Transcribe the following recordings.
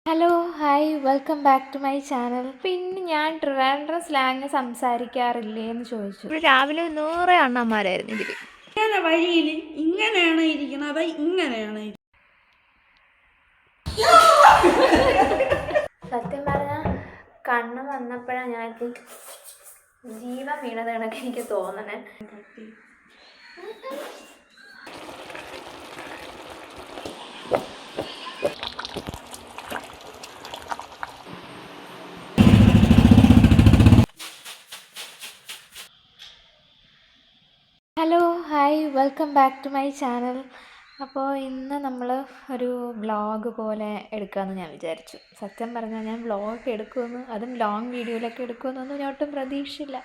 Hello hi welcome back to my channel. പിന്നെ ഞാൻ Trivandrum slang സംസാരിക്കാറില്ലേ എന്ന് ചോദിച്ചു. രാവിലെ 100 അണ്ണന്മാരായിരുന്നു ഇതിൽ. ഇങ്ങനെ വഴിയിൽ ഇങ്ങനെയാണ് ഇരിക്കുന്നത്, ഇങ്ങനെയാണ് സത്യം പറഞ്ഞാൽ കണ്ണ് വന്നപ്പോഴാണ് ഞാൻ ജീവൻ വീണത് കണക്ക് എനിക്ക് തോന്നണേ. Hello hi welcome back to my channel. അപ്പോൾ ഇന്ന് നമ്മൾ ഒരു വ്ളോഗ് പോലെ എടുക്കാമെന്ന് ഞാൻ വിചാരിച്ചു. സത്യം പറഞ്ഞാൽ ഞാൻ വ്ളോഗ് എടുക്കുമെന്ന്, അതും ലോങ് വീഡിയോയിലൊക്കെ എടുക്കുമെന്നൊന്നും ഞാൻ ഒട്ടും പ്രതീക്ഷയില്ല.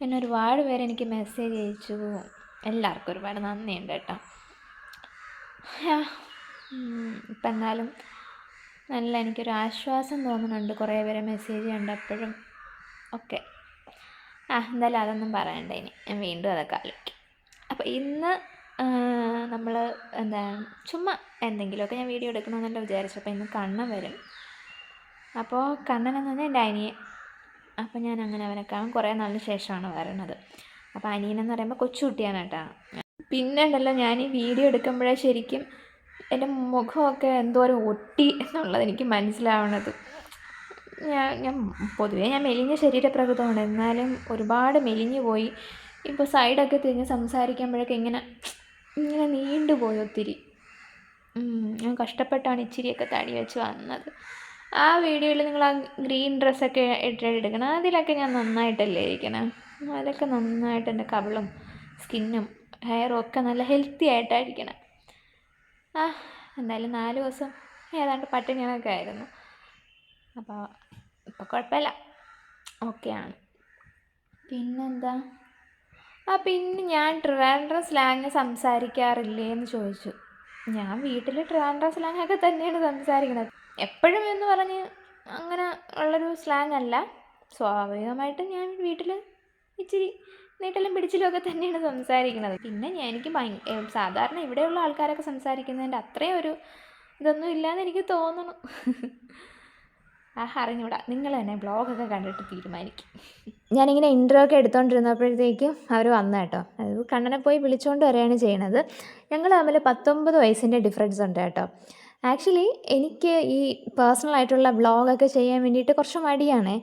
പിന്നെ ഒരുപാട് പേര് എനിക്ക് മെസ്സേജ് അയച്ചു. എല്ലാവർക്കും ഒരുപാട് നന്ദിയുണ്ട് കേട്ടോ. ഇപ്പം എന്നാലും നല്ല എനിക്കൊരു ആശ്വാസം തോന്നുന്നുണ്ട് കുറേ പേരെ മെസ്സേജ് കണ്ടപ്പോഴും ഒക്കെ. എന്തായാലും അതൊന്നും പറയണ്ട, ഇനി ഞാൻ വീണ്ടും അതൊക്കെ ആലോചിക്കും. അപ്പോൾ ഇന്ന് നമ്മൾ ചുമ്മാ എന്തെങ്കിലുമൊക്കെ ഞാൻ വീഡിയോ എടുക്കണമെന്നല്ല വിചാരിച്ചു. അപ്പോൾ ഇന്ന് കണ്ണൻ വരും. അപ്പോൾ കണ്ണനെന്ന് പറഞ്ഞാൽ എൻ്റെ അനിയൻ. അപ്പോൾ ഞാൻ അങ്ങനെ അവനെ കാണും. കുറേ നാളിന് ശേഷമാണ് വരണത്. അപ്പോൾ അനിയനെന്ന് പറയുമ്പോൾ കൊച്ചുകുട്ടിയാണ് കേട്ടോ. പിന്നെ ഉണ്ടല്ലോ, ഞാൻ ഈ വീഡിയോ എടുക്കുമ്പോഴേ ശരിക്കും എൻ്റെ മുഖമൊക്കെ എന്തോരം ഒട്ടി എന്നുള്ളത് എനിക്ക് മനസ്സിലാവണത്. ഞാൻ പൊതുവേ ഞാൻ മെലിഞ്ഞ ശരീരപ്രകൃതമാണ്, എന്നാലും ഒരുപാട് മെലിഞ്ഞു പോയി. ഇപ്പോൾ സൈഡൊക്കെ തിരിഞ്ഞ് സംസാരിക്കുമ്പോഴൊക്കെ ഇങ്ങനെ നീണ്ടുപോയി ഒത്തിരി. ഞാൻ കഷ്ടപ്പെട്ടാണ് ഇച്ചിരിയൊക്കെ തടി വെച്ച് വന്നത്. ആ വീഡിയോയിൽ നിങ്ങൾ ആ ഗ്രീൻ ഡ്രസ്സൊക്കെ ഇട്ടെടുക്കണം, അതിലൊക്കെ ഞാൻ നന്നായിട്ടല്ലേ ഇരിക്കണം. അതൊക്കെ നന്നായിട്ട് എൻ്റെ കവിളും സ്കിന്നും ഹെയറും ഒക്കെ നല്ല ഹെൽത്തി ആയിട്ടായിരിക്കണം. എന്തായാലും 4 ദിവസം ഏതാണ്ട് പട്ടിണിയൊക്കെ ആയിരുന്നു. അപ്പോൾ ഇപ്പോൾ കുഴപ്പമില്ല, ഓക്കെയാണ്. പിന്നെന്താ, പിന്നെ ഞാൻ ട്രിവാൻഡ്രം സ്ലാങ് സംസാരിക്കാറില്ലേ എന്ന് ചോദിച്ചു. ഞാൻ വീട്ടിൽ ട്രിവാൻഡ്രം സ്ലാങ്ങൊക്കെ തന്നെയാണ് സംസാരിക്കുന്നത്. എപ്പോഴും എന്ന് പറഞ്ഞ് അങ്ങനെ ഉള്ളൊരു സ്ലാങ് അല്ല. സ്വാഭാവികമായിട്ടും ഞാൻ വീട്ടിൽ ഇച്ചിരി നീട്ടലും പിടിച്ചിലും ഒക്കെ തന്നെയാണ് സംസാരിക്കുന്നത്. പിന്നെ എനിക്ക് സാധാരണ ഇവിടെയുള്ള ആൾക്കാരൊക്കെ സംസാരിക്കുന്നതിൻ്റെ അത്രയും ഒരു ഇതൊന്നും ഇല്ലയെന്ന് എനിക്ക് തോന്നുന്നു. അറിഞ്ഞൂടാ, നിങ്ങൾ തന്നെ ബ്ലോഗൊക്കെ കണ്ടിട്ട് തീരുമാനിക്കും. ഞാനിങ്ങനെ ഇൻട്രോ ഒക്കെ എടുത്തുകൊണ്ടിരുന്നപ്പോഴത്തേക്കും അവർ വന്നു കേട്ടോ. അത് കണ്ണനെ പോയി വിളിച്ചുകൊണ്ട് വരികയാണ് ചെയ്യണത്. ഞങ്ങൾ തമ്മിൽ 19 വയസ്സിൻ്റെ ഡിഫറൻസ് ഉണ്ട് കേട്ടോ. ആക്ച്വലി എനിക്ക് ഈ പേഴ്സണലായിട്ടുള്ള വ്ളോഗൊക്കെ ചെയ്യാൻ വേണ്ടിയിട്ട് കുറച്ച് മടിയാണ്.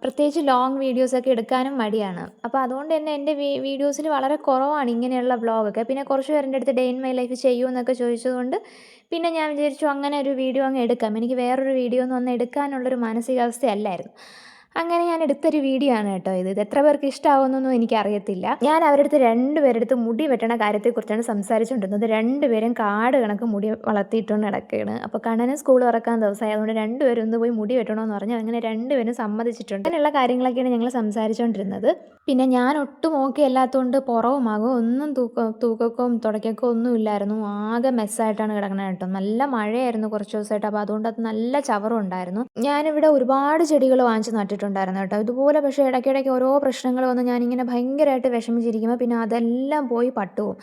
പ്രത്യേകിച്ച് ലോങ് വീഡിയോസൊക്കെ എടുക്കാനും മടിയാണ്. അപ്പോൾ അതുകൊണ്ട് തന്നെ എൻ്റെ വീഡിയോസിൽ വളരെ കുറവാണ് ഇങ്ങനെയുള്ള വ്ളോഗൊക്കെ. പിന്നെ കുറച്ച് പേരുടെ അടുത്ത് ഡേ ഇൻ മൈ ലൈഫ് ചെയ്യുമെന്നൊക്കെ ചോദിച്ചതുകൊണ്ട് പിന്നെ ഞാൻ വിചാരിച്ചു അങ്ങനെ ഒരു വീഡിയോ അങ്ങ് എടുക്കാം. എനിക്ക് വേറൊരു വീഡിയോ ഒന്നും അന്ന് എടുക്കാനുള്ളൊരു മാനസികാവസ്ഥയല്ലായിരുന്നു. അങ്ങനെ ഞാൻ എടുത്തൊരു വീഡിയോ ആണ് കേട്ടോ ഇത്. എത്ര പേർക്ക് ഇഷ്ടമാവുമെന്നൊന്നും എനിക്കറിയത്തില്ല. ഞാൻ അവരുടെ അടുത്ത് 2 പേരുടെ അടുത്ത് മുടി വെട്ടണ കാര്യത്തെക്കുറിച്ചാണ് സംസാരിച്ചുകൊണ്ടിരുന്നത്. 2 പേരും കാട് കണക്ക് മുടി വളർത്തിയിട്ടുണ്ട് നടക്കുകയാണ്. അപ്പോൾ കണ്ണന് സ്കൂൾ തുറക്കാൻ ദിവസമായി, അതുകൊണ്ട് 2 പേരും ഒന്ന് പോയി മുടി വെട്ടണമെന്ന് പറഞ്ഞാൽ അങ്ങനെ 2 പേരും സമ്മതിച്ചിട്ടുണ്ട്. അങ്ങനെയുള്ള കാര്യങ്ങളൊക്കെയാണ് ഞങ്ങൾ സംസാരിച്ചുകൊണ്ടിരുന്നത്. പിന്നെ ഞാൻ ഒട്ടും ഓക്കെ അല്ലാത്തതുകൊണ്ട് പുറവുമാകും ഒന്നും തൂക്കവും തുടക്കവും ഒന്നും ഇല്ലായിരുന്നു. ആകെ മെസ്സായിട്ടാണ് കിടക്കുന്നത് കേട്ടോ. നല്ല മഴയായിരുന്നു കുറച്ച് ദിവസമായിട്ട്. അപ്പോൾ അതുകൊണ്ട് അത് നല്ല ചവറും ഉണ്ടായിരുന്നു. ഞാനിവിടെ ഒരുപാട് ചെടികൾ വാങ്ങിച്ച് നട്ടിട്ടുണ്ടായിരുന്നു കേട്ടോ ഇതുപോലെ. പക്ഷേ ഇടയ്ക്കിടയ്ക്ക് ഓരോ പ്രശ്നങ്ങൾ വന്ന് ഞാനിങ്ങനെ ഭയങ്കരമായിട്ട് വിഷമിച്ചിരിക്കുമ്പോൾ പിന്നെ അതെല്ലാം പോയി പട്ടുപോകും.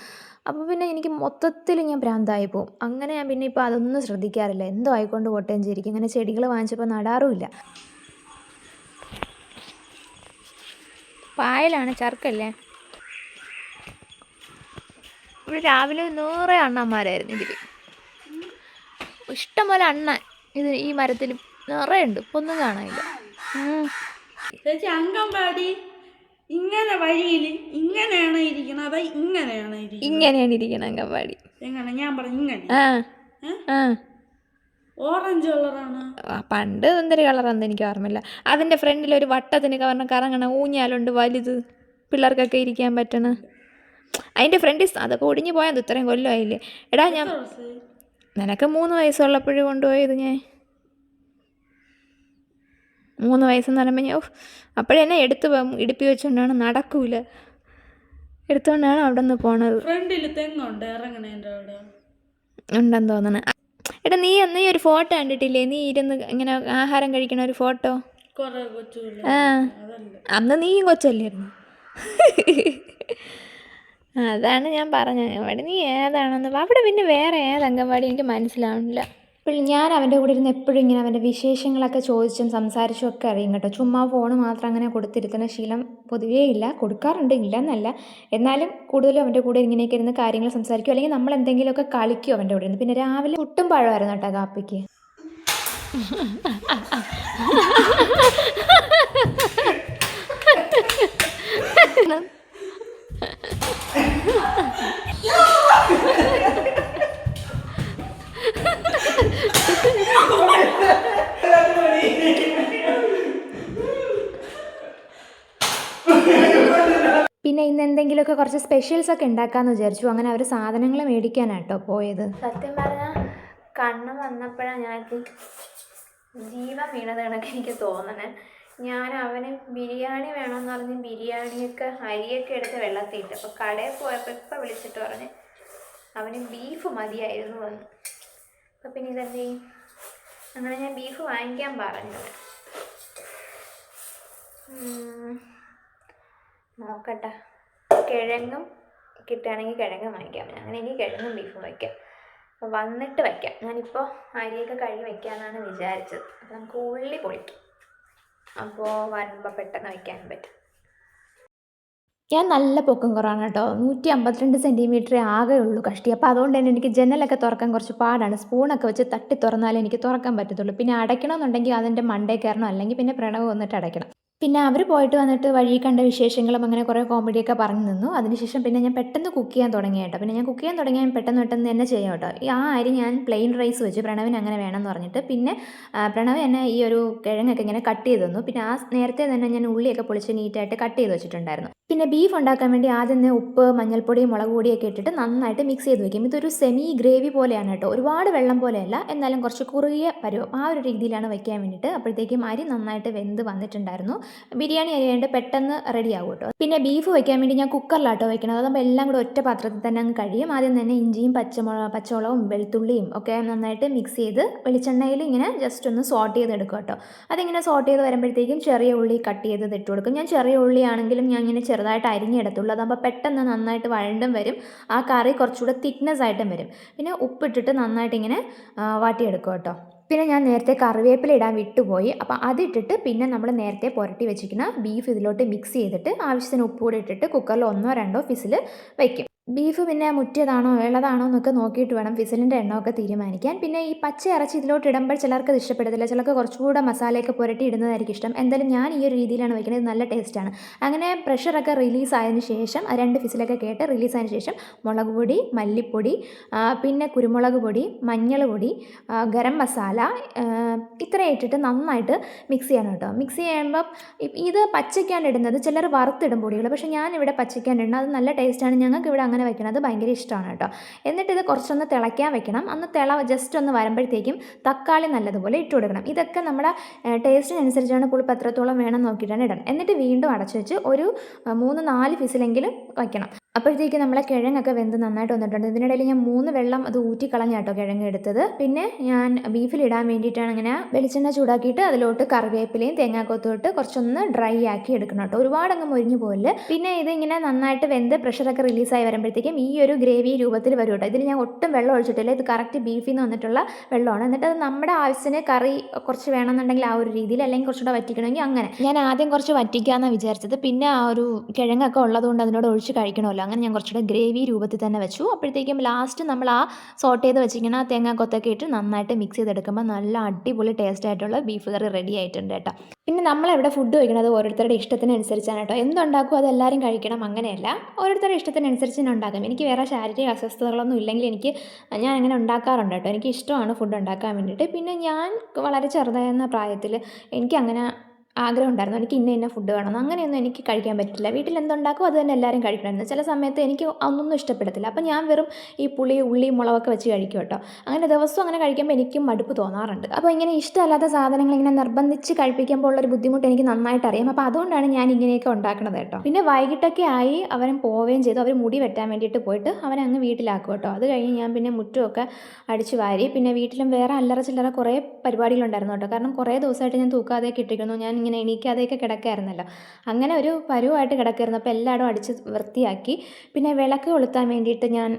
അപ്പോൾ പിന്നെ എനിക്ക് മൊത്തത്തിൽ ഞാൻ ഭ്രാന്തായി പോകും. അങ്ങനെ ഞാൻ പിന്നെ ഇപ്പോൾ അതൊന്നും ശ്രദ്ധിക്കാറില്ല. എന്തോ ആയിക്കൊണ്ട് പോട്ടേന്ന് വിചാരിക്കും. ഇങ്ങനെ ചെടികൾ വാങ്ങിച്ചപ്പോൾ നടാറുമില്ല. പായലാണ്, ചർക്കല്ലേ. ഇവിടെ രാവിലെ 100 അണ്ണന്മാരായിരുന്നു ഇതിൽ. ഇഷ്ടംപോലെ അണ്ണൻ ഇത് ഈ മരത്തിൽ നിറയുണ്ട്. ഇപ്പം ഒന്നും കാണാനില്ല. ചേച്ചി അംഗൻവാടി ഇങ്ങനെ വഴിയിൽ ഇങ്ങനെയാണ് ഇരിക്കുന്നത്, ഇങ്ങനെയാണ് ഇരിക്കണം അംഗൻവാടി. എങ്ങനെ ഞാൻ പറഞ്ഞു ഇങ്ങനെ ആ ഓറഞ്ച് കളറാണ്. പണ്ട് എന്തൊരു കളറാണെന്ന് എനിക്ക് ഓർമ്മയില്ല. അതിൻ്റെ ഫ്രണ്ടിൽ ഒരു വട്ടത്തിന് കറങ്ങണ ഊഞ്ഞാലുണ്ട് വലുത്, പിള്ളേർക്കൊക്കെ ഇരിക്കാൻ പറ്റണ. അതിൻ്റെ ഫ്രണ്ടിൽ അതൊക്കെ ഒടിഞ്ഞു പോയത് ഇത്രയും കൊല്ലമായില്ലേ. എടാ നിനക്ക് 3 വയസ്സുള്ളപ്പോഴും കൊണ്ടുപോയത് ഞാൻ. 3 വയസ്സെന്ന് പറയുമ്പോൾ ഞാൻ അപ്പോഴെന്നെ ഇടുപ്പി വെച്ചുകൊണ്ടാണ്, നടക്കൂല, എടുത്തുകൊണ്ടാണ് അവിടെ നിന്ന് പോണത്. ഫ്രണ്ടിൽ തെങ്ങുണ്ട് ഇറങ്ങണേൻ്റെ അവിടെ ഉണ്ടെന്ന് തോന്നണ. എടാ നീ ഒരു ഫോട്ടോ കണ്ടിട്ടില്ലേ? നീ ഇരുന്ന് ഇങ്ങനെ ആഹാരം കഴിക്കണ ഒരു ഫോട്ടോ. അന്ന് നീയും കൊച്ചല്ലായിരുന്നു. അതാണ് ഞാൻ പറഞ്ഞത്. അവിടെ നീ ഏതാണെന്ന്. അവിടെ പിന്നെ വേറെ ഏത് അംഗൻവാടി എനിക്ക് മനസ്സിലാവണില്ല. ഞാൻ അവൻ്റെ കൂടെ ഇരുന്ന് എപ്പോഴും ഇങ്ങനെ അവൻ്റെ വിശേഷങ്ങളൊക്കെ ചോദിച്ചും സംസാരിച്ചും ഒക്കെ അറിയും കേട്ടോ. ചുമ്മാ ഫോൺ മാത്രം അങ്ങനെ കൊടുത്തിരുത്തുന്ന ശീലം പൊതുവേ ഇല്ല. കൊടുക്കാറുണ്ട്, ഇല്ല എന്നല്ല. എന്നാലും കൂടുതലും അവൻ്റെ കൂടെ ഇങ്ങനെയൊക്കെ ഇരുന്ന് കാര്യങ്ങൾ സംസാരിക്കും, അല്ലെങ്കിൽ നമ്മൾ എന്തെങ്കിലുമൊക്കെ കളിക്കും അവൻ്റെ കൂടെ ഇരുന്ന്. പിന്നെ രാവിലെ പുട്ടും പഴമായിരുന്നു കേട്ടോ കാപ്പിക്ക്. പിന്നെ ഇന്ന് എന്തെങ്കിലുമൊക്കെ കുറച്ച് സ്പെഷ്യൽസൊക്കെ ഉണ്ടാക്കാമെന്ന് വിചാരിച്ചു. അങ്ങനെ അവർ സാധനങ്ങൾ മേടിക്കാനാട്ടോ പോയത്. സത്യം പറഞ്ഞാൽ കണ്ണ് വന്നപ്പോഴാണ് ഞങ്ങൾക്ക് ജീവൻ വീണത് കണക്ക് എനിക്ക് തോന്നണേ. ഞാൻ അവന് ബിരിയാണി വേണമെന്ന് പറഞ്ഞ് ബിരിയാണിയൊക്കെ അരിയൊക്കെ എടുത്ത് വെള്ളത്തിയിട്ട്, അപ്പോൾ കടയിൽ പോയപ്പോൾ ഇപ്പം വിളിച്ചിട്ട് പറഞ്ഞ് അവന് ബീഫ് മതിയായിരുന്നു വന്ന്. അപ്പോൾ പിന്നെ ഇതെന്ത് ചെയ്യും? അങ്ങനെ ഞാൻ ബീഫ് വാങ്ങിക്കാൻ പറഞ്ഞു. നോക്കട്ടെ, കിഴങ്ങും കിട്ടുകയാണെങ്കിൽ കിഴങ്ങ് വാങ്ങിക്കാം. അങ്ങനെ എനിക്ക് കിഴങ്ങും ബീഫും വയ്ക്കാം. അപ്പോൾ വന്നിട്ട് വയ്ക്കാം. ഞാനിപ്പോൾ അരിയൊക്കെ കഴുകി വയ്ക്കാമെന്നാണ് വിചാരിച്ചത്. അപ്പോൾ നമുക്ക് ഉള്ളി പൊളിക്കും, അപ്പോൾ വരുമ്പോൾ പെട്ടെന്ന് വയ്ക്കാനും പറ്റും. ഞാൻ നല്ല പൊക്കം കുറവാണ് കേട്ടോ. 152 സെൻറ്റിമീറ്ററേ ആകെ ഉള്ളൂ കഷ്ടി. അപ്പോൾ അതുകൊണ്ട് തന്നെ എനിക്ക് ജനലൊക്കെ തുറക്കാൻ കുറച്ച് പാടാണ്. സ്പൂണൊക്കെ വെച്ച് തട്ടി തുറന്നാലേ എനിക്ക് തുറക്കാൻ പറ്റത്തുള്ളൂ. പിന്നെ അടയ്ക്കണമെന്നുണ്ടെങ്കിൽ അതിൻ്റെ മണ്ടേ കയറണം, അല്ലെങ്കിൽ പിന്നെ പ്രണവ് വന്നിട്ട് അടയ്ക്കണം. പിന്നെ അവർ പോയിട്ട് വന്നിട്ട് വഴി കണ്ട വിശേഷങ്ങളും അങ്ങനെ കുറേ കോമഡിയൊക്കെ പറഞ്ഞു നിന്നു. അതിനുശേഷം പിന്നെ ഞാൻ പെട്ടെന്ന് കുക്ക് ചെയ്യാൻ തുടങ്ങി കേട്ടോ. പിന്നെ ഞാൻ കുക്ക് ചെയ്യാൻ തുടങ്ങിയാൽ പെട്ടെന്ന് തന്നെ ചെയ്യാം കേട്ടോ. ആ അരി ഞാൻ പ്ലെയിൻ റൈസ് വെച്ച് പ്രണവിന് അങ്ങനെ വേണമെന്ന് പറഞ്ഞിട്ട്, പിന്നെ പ്രണവ് എന്നെ ഈ ഒരു കിഴങ്ങൊക്കെ ഇങ്ങനെ കട്ട് ചെയ്ത് തന്നു. പിന്നെ ആ നേരത്തെ തന്നെ ഞാൻ ഉള്ളിയൊക്കെ പൊളിച്ച് നീറ്റായിട്ട് കട്ട് ചെയ്ത് വെച്ചിട്ടുണ്ടായിരുന്നു. പിന്നെ ബീഫ് ഉണ്ടാക്കാൻ വേണ്ടി ആദ്യം തന്നെ ഉപ്പ്, മഞ്ഞൾപ്പൊടി, മുളക് പൊടിയൊക്കെ ഇട്ടിട്ട് നന്നായിട്ട് മിക്സ് ചെയ്ത് വയ്ക്കും. ഇതൊരു സെമി ഗ്രേവി പോലെയാണ് കേട്ടോ. ഒരുപാട് വെള്ളം പോലെയല്ല, എന്നാലും കുറച്ച് കുറുകിയ പരുവം, ആ ഒരു രീതിയിലാണ് വയ്ക്കാൻ വേണ്ടിയിട്ട്. അപ്പോഴത്തേക്കും അരി നന്നായിട്ട് വെന്ത് വന്നിട്ടുണ്ടായിരുന്നു. ബിരിയാണി അരി ആയതുകൊണ്ട് പെട്ടെന്ന് റെഡി ആകും കേട്ടോ. പിന്നെ ബീഫ് വയ്ക്കാൻ വേണ്ടി ഞാൻ കുക്കറിലാട്ടോ വയ്ക്കണം. അതാകുമ്പോൾ എല്ലാം കൂടെ ഒറ്റ പാത്രത്തിൽ തന്നെ അങ്ങ് കഴിയും. ആദ്യം തന്നെ ഇഞ്ചിയും പച്ചമുളകും വെളുത്തുള്ളിയും ഒക്കെ നന്നായിട്ട് മിക്സ് ചെയ്ത് വെളിച്ചെണ്ണയിൽ ഇങ്ങനെ ജസ്റ്റ് ഒന്ന് സോട്ട് ചെയ്തെടുക്കും കേട്ടോ. അതിങ്ങനെ സോട്ട് ചെയ്ത് വരുമ്പോഴത്തേക്കും ചെറിയ ഉള്ളി കട്ട് ചെയ്ത് ഇട്ട് കൊടുക്കും. ഞാൻ ചെറിയ ഉള്ളി ആണെങ്കിലും ഞാൻ ഇങ്ങനെ ചെറുതായിട്ട് അരിഞ്ഞെടുത്തുള്ളൂ. അതാകുമ്പോൾ പെട്ടെന്ന് നന്നായിട്ട് വഴണ്ടും വരും, ആ കറി കുറച്ചുകൂടെ തിക്നെസ് ആയിട്ടും വരും. പിന്നെ ഉപ്പിട്ടിട്ട് നന്നായിട്ട് ഇങ്ങനെ വാട്ടിയെടുക്കും കേട്ടോ. പിന്നെ ഞാൻ നേരത്തെ കറിവേപ്പില ഇടാൻ വിട്ടുപോയി. അപ്പോൾ അതിട്ടിട്ട് പിന്നെ നമ്മൾ നേരത്തെ പുരട്ടി വെച്ചിരിക്കുന്ന ബീഫ് ഇതിലോട്ട് മിക്സ് ചെയ്തിട്ട് ആവശ്യത്തിന് ഉപ്പ് കൂടെ ഇട്ടിട്ട് കുക്കറിൽ 1-2 വിസിൽ വയ്ക്കും. ബീഫ് പിന്നെ മുറ്റിയതാണോ ഇളതാണോ എന്നൊക്കെ നോക്കിയിട്ട് വേണം വിസിലിൻ്റെ എണ്ണമൊക്കെ തീരുമാനിക്കാൻ. പിന്നെ ഈ പച്ച ഇറച്ചി ഇതിലോട്ട് ഇടുമ്പോൾ ചിലർക്ക് ഇത് ഇഷ്ടപ്പെടത്തില്ല, ചിലർക്ക് കുറച്ചുകൂടെ മസാലയൊക്കെ പുരട്ടി ഇടുന്നതായിരിക്കും ഇഷ്ടം. എന്തായാലും ഞാൻ ഈ ഒരു രീതിയിലാണ് വയ്ക്കുന്നത്, നല്ല ടേസ്റ്റാണ്. അങ്ങനെ പ്രഷറൊക്കെ റിലീസ് ആയതിനു ശേഷം 2 വിസിലൊക്കെ കേട്ട് റിലീസ് ആയതിനു ശേഷം മുളക് പൊടി, മല്ലിപ്പൊടി, പിന്നെ കുരുമുളക് പൊടി, മഞ്ഞൾ പൊടി, ഗരം മസാല ഇത്രയും ഇട്ടിട്ട് നന്നായിട്ട് മിക്സ് ചെയ്യണം കേട്ടോ. മിക്സ് ചെയ്യുമ്പം ഇത് പച്ചയ്ക്കാണ് ഇടുന്നത്, ചിലർ വറുത്തിടും പൊടികൾ. പക്ഷേ ഞാനിവിടെ പച്ചയ്ക്കാണ് ഇടുന്നത്, അത് നല്ല ടേസ്റ്റാണ്. ഞങ്ങൾക്ക് ഇവിടെ അങ്ങനെ വെക്കുന്നത് ഭയങ്കര ഇഷ്ടമാണ് കേട്ടോ. എന്നിട്ട് ഇത് കുറച്ചൊന്ന് തിളയ്ക്കാൻ വെക്കണം. അന്ന് ജസ്റ്റ് ഒന്ന് വരുമ്പോഴത്തേക്കും തക്കാളി നല്ലതുപോലെ ഇട്ട് കൊടുക്കണം. ഇതൊക്കെ നമ്മുടെ ടേസ്റ്റിനനുസരിച്ചാണ്, പുളിപ്പ് എത്രത്തോളം വേണം നോക്കിയിട്ടാണ് ഇടണം. എന്നിട്ട് വീണ്ടും അടച്ചു വെച്ച് ഒരു 3-4 വിസിലെങ്കിലും വയ്ക്കണം. അപ്പോഴത്തേക്ക് നമ്മളെ കിഴങ്ങൊക്കെ വെന്ത് നന്നായിട്ട് വന്നിട്ടുണ്ട്. ഇതിനിടയിൽ ഞാൻ 3 വെള്ളം അത് ഊറ്റിക്കളഞ്ഞ കേട്ടോ കിഴങ്ങ് എടുത്തത്. പിന്നെ ഞാൻ ബീഫിലിടാൻ വേണ്ടിയിട്ടാണ് ഇങ്ങനെ വെളിച്ചെണ്ണ ചൂടാക്കിയിട്ട് അതിലോട്ട് കറിവേപ്പിലയും തേങ്ങാക്കൊത്തും ഇട്ട് കുറച്ചൊന്ന് ഡ്രൈ ആക്കി എടുക്കണം കേട്ടോ. ഒരുപാടങ്ങ് മൊരിഞ്ഞു പോകില്ല. പിന്നെ ഇതിങ്ങനെ നന്നായിട്ട് വെന്ത് പ്രഷറൊക്കെ റിലീസായി വരുമ്പോഴത്തേക്കും ഈ ഒരു ഗ്രേവി രൂപത്തിൽ വരും കേട്ടോ. ഇതിൽ ഞാൻ ഒട്ടും വെള്ളം ഒഴിച്ചിട്ടില്ല, ഇത് കറക്റ്റ് ബീഫിൽ നിന്ന് വന്നിട്ടുള്ള വെള്ളമാണ്. എന്നിട്ട് അത് നമ്മുടെ ആവശ്യത്തിന് കറി കുറച്ച് വേണമെന്നുണ്ടെങ്കിൽ ആ ഒരു രീതിയിൽ, അല്ലെങ്കിൽ കുറച്ചുകൂടെ വറ്റിക്കണമെങ്കിൽ അങ്ങനെ. ഞാൻ ആദ്യം കുറച്ച് വറ്റിക്കാമെന്നാണ് വിചാരിച്ചത്. പിന്നെ ആ ഒരു കിഴങ്ങൊക്കെ ഉള്ളതുകൊണ്ട് അതിനോട് ഒഴിച്ച് കഴിക്കണമല്ലോ, അങ്ങനെ ഞാൻ കുറച്ചുകൂടെ ഗ്രേവി രൂപത്തിൽ തന്നെ വെച്ചു. അപ്പോഴത്തേക്കും ലാസ്റ്റ് നമ്മൾ ആ സോട്ട് ചെയ്ത് വെച്ചിരിക്കുന്ന തേങ്ങാക്കൊത്തൊക്കെ ഇട്ട് നന്നായിട്ട് മിക്സ് ചെയ്തെടുക്കുമ്പോൾ നല്ല അടിപൊളി ടേസ്റ്റ് ആയിട്ടുള്ള ബീഫ് കറി റെഡി ആയിട്ടുണ്ട് കേട്ടോ. പിന്നെ നമ്മളെവിടെ ഫുഡ് കഴിക്കുന്നത് ഓരോരുത്തരുടെ ഇഷ്ടത്തിനനുസരിച്ചാണ് കേട്ടോ. എന്തുണ്ടാക്കും അതെല്ലാവരും കഴിക്കണം അങ്ങനെയല്ല, ഓരോരുത്തരുടെ ഇഷ്ടത്തിനനുസരിച്ച് ഞാൻ ഉണ്ടാക്കും. എനിക്ക് വേറെ ശാരീരിക അസ്വസ്ഥതകളൊന്നും ഇല്ലെങ്കിൽ ഞാൻ അങ്ങനെ ഉണ്ടാക്കാറുണ്ട് കേട്ടോ. എനിക്ക് ഇഷ്ടമാണ് ഫുഡ് ഉണ്ടാക്കാൻ വേണ്ടിയിട്ട്. പിന്നെ ഞാൻ വളരെ ചെറുതായിരുന്ന പ്രായത്തിൽ എനിക്കങ്ങനെ ആഗ്രഹം ഉണ്ടായിരുന്നു, എനിക്ക് ഇന്ന ഫുഡ് വേണമെന്ന്. അങ്ങനെയൊന്നും എനിക്ക് കഴിക്കാൻ പറ്റില്ല. വീട്ടിൽ എന്തുണ്ടാക്കും അത് തന്നെ എല്ലാവരും കഴിക്കണമെന്ന്. ചില സമയത്ത് എനിക്ക് അതൊന്നും ഇഷ്ടപ്പെടത്തില്ല. അപ്പം ഞാൻ വെറും ഈ പുളി, ഉള്ളി, മുളകൊക്കെ വെച്ച് കഴിക്കും കേട്ടോ. അങ്ങനെ ദിവസവും അങ്ങനെ കഴിക്കുമ്പോൾ എനിക്കും മടുപ്പ് തോന്നാറുണ്ട്. അപ്പോൾ ഇങ്ങനെ ഇഷ്ടമല്ലാത്ത സാധനങ്ങൾ ഇങ്ങനെ നിർബന്ധിച്ച് കഴിപ്പിക്കുമ്പോൾ ഉള്ളൊരു ബുദ്ധിമുട്ട് എനിക്ക് നന്നായിട്ട് അറിയാം. അപ്പോൾ അതുകൊണ്ടാണ് ഞാൻ ഇങ്ങനെയൊക്കെ ഉണ്ടാക്കുന്നത് കേട്ടോ. പിന്നെ വൈകിട്ടൊക്കെ ആയി അവൻ പോവുകയും ചെയ്തു. അവർ മുടി വെട്ടാൻ വേണ്ടിയിട്ട് പോയിട്ട് അവനെ അങ്ങ് വീട്ടിലാക്കും കേട്ടോ. അത് കഴിഞ്ഞ് ഞാൻ പിന്നെ മുറ്റമൊക്കെ അടിച്ചു വാരി. പിന്നെ വീട്ടിലും വേറെ അല്ലറ ചില്ലറ കുറേ പരിപാടികളുണ്ടായിരുന്നു കേട്ടോ. കാരണം കുറേ ദിവസമായിട്ട് ഞാൻ തൂക്കാതെയൊക്കെ ഇട്ടിരിക്കുന്നു. ഞാൻ ഇങ്ങനെ എണീക്കാതെയൊക്കെ കിടക്കായിരുന്നല്ലോ. അങ്ങനെ ഒരു പരുവായിട്ട് കിടക്കായിരുന്നു. അപ്പോൾ എല്ലായിടും അടിച്ച് വൃത്തിയാക്കി. പിന്നെ വിളക്ക് കൊളുത്താൻ വേണ്ടിയിട്ട് ഞാൻ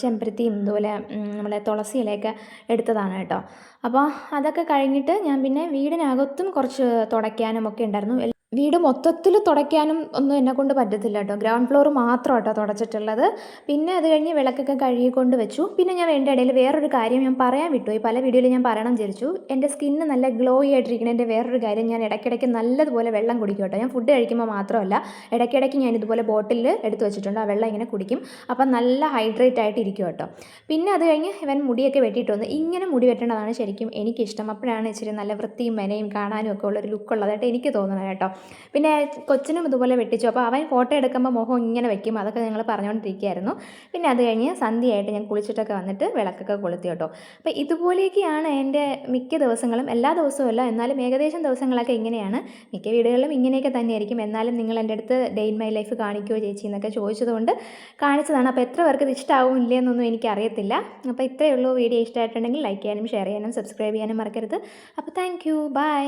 ചെമ്പരത്തിയും ഇതുപോലെ നമ്മളെ തുളസി ഇലയൊക്കെ എടുത്തതാണ് കേട്ടോ. അപ്പോൾ അതൊക്കെ കഴിഞ്ഞിട്ട് ഞാൻ പിന്നെ വീടിനകത്തും കുറച്ച് തുടയ്ക്കാനും ഒക്കെ ഉണ്ടായിരുന്നു. വീട് മൊത്തത്തിൽ തുടയ്ക്കാനും ഒന്നും എന്നെക്കൊണ്ട് പറ്റത്തില്ല കേട്ടോ. ഗ്രൗണ്ട് ഫ്ലോർ മാത്രം കേട്ടോ തുടച്ചിട്ടുള്ളത്. പിന്നെ അത് കഴിഞ്ഞ് വിളക്കൊക്കെ കഴുകിക്കൊണ്ട് വെച്ചു. പിന്നെ ഞാൻ വേണ്ട ഇടയിൽ വേറൊരു കാര്യം ഞാൻ പറയാൻ വിട്ടുപോയി. പല വീഡിയോയിൽ ഞാൻ പറയണം വിചാരിച്ചു. എൻ്റെ സ്കിന്ന് നല്ല ഗ്ലോയി ആയിട്ടിരിക്കുന്നതിൻ്റെ വേറൊരു കാര്യം, ഞാൻ ഇടയ്ക്കിടയ്ക്ക് നല്ലതുപോലെ വെള്ളം കുടിക്കും കേട്ടോ. ഞാൻ ഫുഡ് കഴിക്കുമ്പോൾ മാത്രമല്ല, ഇടയ്ക്കിടയ്ക്ക് ഞാൻ ഇതുപോലെ ബോട്ടിലിൽ എടുത്ത് വെച്ചിട്ടുണ്ട്. ആ വെള്ളം ഇങ്ങനെ കുടിക്കും. അപ്പം നല്ല ഹൈഡ്രേറ്റ് ആയിട്ട് ഇരിക്കും കേട്ടോ. പിന്നെ അത് കഴിഞ്ഞ് ഇവൻ മുടിയൊക്കെ വെട്ടിയിട്ട് വന്നു. ഇങ്ങനെ മുടി വെട്ടേണ്ടതാണ് ശരിക്കും എനിക്കിഷ്ടം. അപ്പോഴാണ് ഇച്ചിരി നല്ല വൃത്തിയും മെനയും കാണാനും ഒക്കെ ഉള്ളൊരു ലുക്ക് ഉള്ളതായിട്ട് എനിക്ക് തോന്നുന്നത് കേട്ടോ. പിന്നെ കൊച്ചിനും ഇതുപോലെ വെട്ടിച്ചു. അപ്പോൾ അവൻ ഫോട്ടോ എടുക്കുമ്പോൾ മുഖം ഇങ്ങനെ വെക്കും. അതൊക്കെ ഞങ്ങൾ പറഞ്ഞുകൊണ്ടിരിക്കുകയായിരുന്നു. പിന്നെ അത് കഴിഞ്ഞ് സന്ധ്യയായിട്ട് ഞാൻ കുളിച്ചിട്ടൊക്കെ വന്നിട്ട് വിളക്കൊക്കെ കൊളുത്തി കേട്ടോ. അപ്പോൾ ഇതുപോലെയൊക്കെയാണ് എൻ്റെ മിക്ക ദിവസങ്ങളും. എല്ലാ ദിവസവും അല്ല, എന്നാലും ഏകദേശം ദിവസങ്ങളൊക്കെ ഇങ്ങനെയാണ്. മിക്ക വീടുകളിലും ഇങ്ങനെയൊക്കെ തന്നെയായിരിക്കും. എന്നാലും നിങ്ങൾ എൻ്റെ അടുത്ത് ഡേ ഇൻ മൈ ലൈഫ് കാണിക്കുമോ ചേച്ചി എന്നൊക്കെ ചോദിച്ചതുകൊണ്ട് കാണിച്ചതാണ്. അപ്പോൾ എത്ര പേർക്ക് ഇത് ഇഷ്ടമാവും ഇല്ലയെന്നൊന്നും എനിക്കറിയത്തില്ല. അപ്പോൾ ഇത്രയേ ഉള്ളൂ. വീഡിയോ ഇഷ്ടമായിട്ടുണ്ടെങ്കിൽ ലൈക്ക് ചെയ്യാനും ഷെയർ ചെയ്യാനും സബ്സ്ക്രൈബ് ചെയ്യാനും മറക്കരുത്. അപ്പോൾ താങ്ക് യു, ബൈ.